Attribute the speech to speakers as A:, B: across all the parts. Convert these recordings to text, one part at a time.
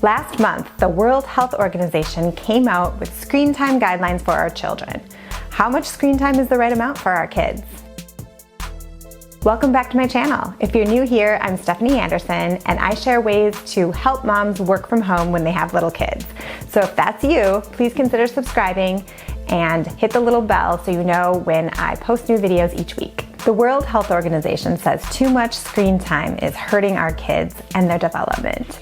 A: Last month, the World Health Organization came out with screen time guidelines for our children. How much screen time is the right amount for our kids? Welcome back to my channel. If you're new here, I'm Stephanie Anderson, and I share ways to help moms work from home when they have little kids. So if that's you, please consider subscribing and hit the little bell so you know when I post new videos each week. The World Health Organization says too much screen time is hurting our kids and their development.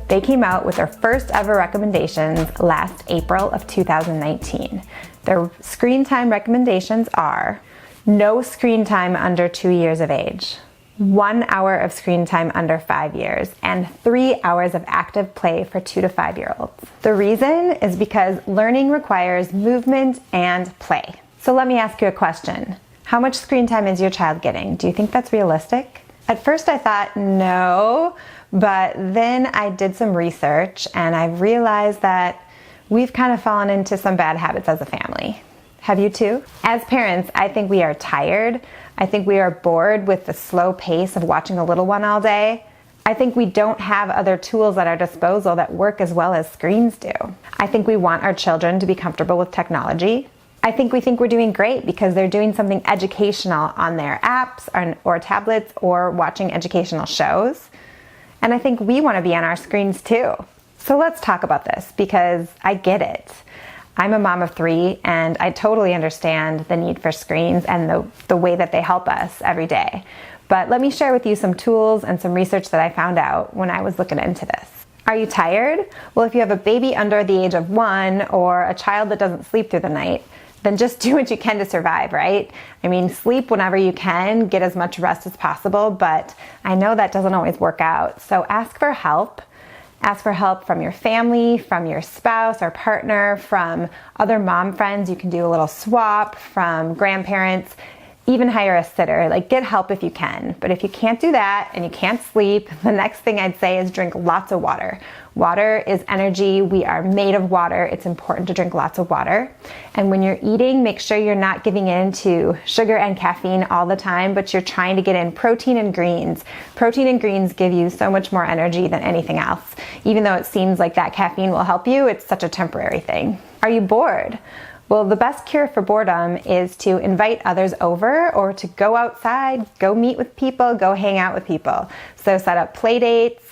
A: They came out with their first ever recommendations last April of 2019. Their screen time recommendations are: no screen time under 2 years of age, 1 hour of screen time under 5 years, and 3 hours of active play for 2 to 5 year olds. The reason is because learning requires movement and play. So let me ask you a question. How much screen time is your child getting? Do you think that's realistic? At first I thought no, but then I did some research and I realized that we've kind of fallen into some bad habits as a family. Have you too? As parents, I think we are tired. I think we are bored with the slow pace of watching a little one all day. I think we don't have other tools at our disposal that work as well as screens do. I think we want our children to be comfortable with technology. I think we think we're doing great because they're doing something educational on their apps or tablets or watching educational shows. And I think we want to be on our screens too. So let's talk about this because I get it. I'm a mom of 3 and I totally understand the need for screens and the way that they help us every day. But let me share with you some tools and some research that I found out when I was looking into this. Are you tired? Well, if you have a baby under the age of 1 or a child that doesn't sleep through the night, then just do what you can to survive, right? I mean, sleep whenever you can, get as much rest as possible, but I know that doesn't always work out. So ask for help. Ask for help from your family, from your spouse or partner, from other mom friends. You can do a little swap, from grandparents, even hire a sitter. Like, get help if you can. But if you can't do that and you can't sleep, the next thing I'd say is drink lots of water. Water is energy. We are made of water. It's important to drink lots of water. And when you're eating, make sure you're not giving in to sugar and caffeine all the time, but you're trying to get in protein and greens. Protein and greens give you so much more energy than anything else. Even though it seems like that caffeine will help you, it's such a temporary thing. Are you bored? Well, the best cure for boredom is to invite others over or to go outside, go meet with people, go hang out with people. So set up play dates,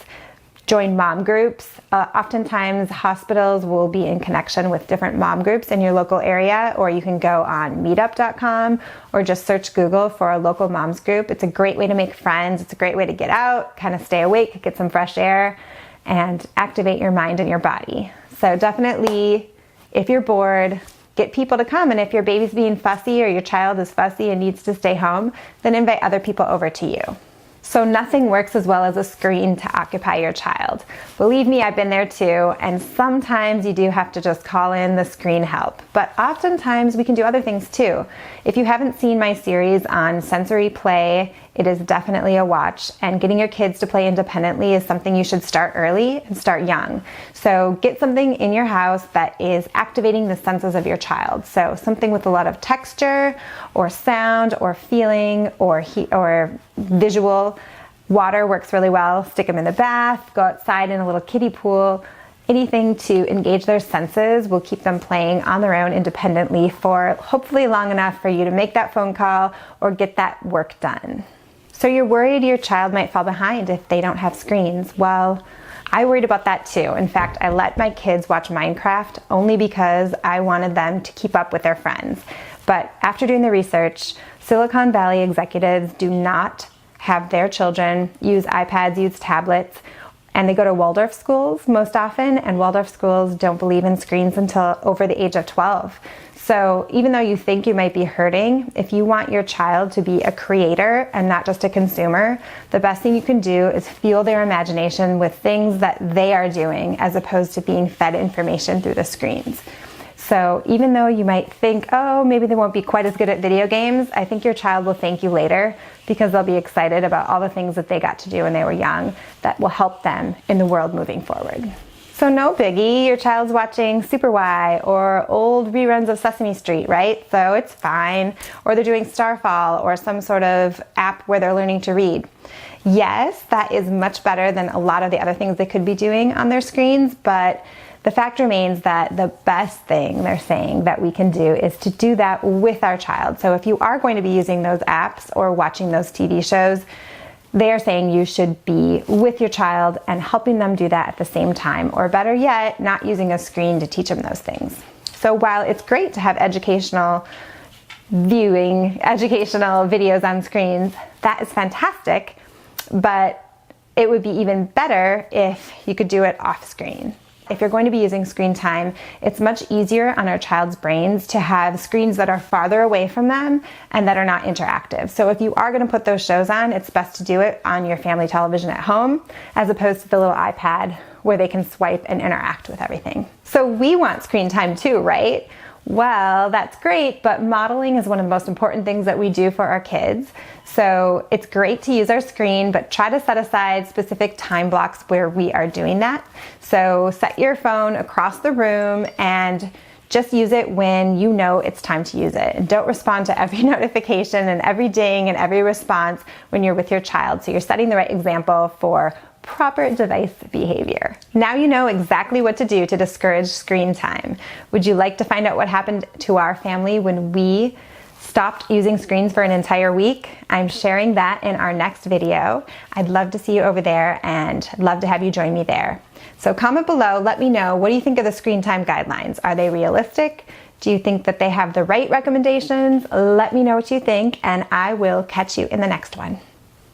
A: join mom groups. Oftentimes hospitals will be in connection with different mom groups in your local area, or you can go on meetup.com or just search Google for a local moms group. It's a great way to make friends. It's a great way to get out, kind of stay awake, get some fresh air, and activate your mind and your body. So definitely, if you're bored, get people to come. And if your baby's being fussy or your child is fussy and needs to stay home, then invite other people over to you. So nothing works as well as a screen to occupy your child. Believe me, I've been there too, and sometimes you do have to just call in the screen help. But oftentimes we can do other things too. If you haven't seen my series on sensory play, it is definitely a watch, and getting your kids to play independently is something you should start early and start young. So get something in your house that is activating the senses of your child. So something with a lot of texture or sound or feeling or visual. Water works really well. Stick them in the bath, go outside in a little kiddie pool. Anything to engage their senses will keep them playing on their own independently for hopefully long enough for you to make that phone call or get that work done. So you're worried your child might fall behind if they don't have screens. Well, I worried about that too. In fact, I let my kids watch Minecraft only because I wanted them to keep up with their friends. But after doing the research, Silicon Valley executives do not have their children use iPads, use tablets, and they go to Waldorf schools most often, and Waldorf schools don't believe in screens until over the age of 12. So even though you think you might be hurting, if you want your child to be a creator and not just a consumer, the best thing you can do is fuel their imagination with things that they are doing as opposed to being fed information through the screens. So even though you might think, oh, maybe they won't be quite as good at video games, I think your child will thank you later because they'll be excited about all the things that they got to do when they were young that will help them in the world moving forward. So no biggie, your child's watching Super Y or old reruns of Sesame Street, right? So it's fine. Or they're doing Starfall or some sort of app where they're learning to read. Yes, that is much better than a lot of the other things they could be doing on their screens, but the fact remains that the best thing they're saying that we can do is to do that with our child. So if you are going to be using those apps or watching those TV shows, they are saying you should be with your child and helping them do that at the same time, or better yet, not using a screen to teach them those things. So while it's great to have educational videos on screens, that is fantastic, but it would be even better if you could do it off screen. If you're going to be using screen time, it's much easier on our child's brains to have screens that are farther away from them and that are not interactive. So if you are going to put those shows on, it's best to do it on your family television at home as opposed to the little iPad where they can swipe and interact with everything. So we want screen time too, right? Well, that's great, but modeling is one of the most important things that we do for our kids. So it's great to use our screen, but try to set aside specific time blocks where we are doing that. So set your phone across the room and just use it when you know it's time to use it. And don't respond to every notification and every ding and every response when you're with your child. So you're setting the right example for proper device behavior. Now you know exactly what to do to discourage screen time. Would you like to find out what happened to our family when we stopped using screens for an entire week? I'm sharing that in our next video. I'd love to see you over there and I'd love to have you join me there. So comment below, let me know, what do you think of the screen time guidelines? Are they realistic? Do you think that they have the right recommendations? Let me know what you think and I will catch you in the next one.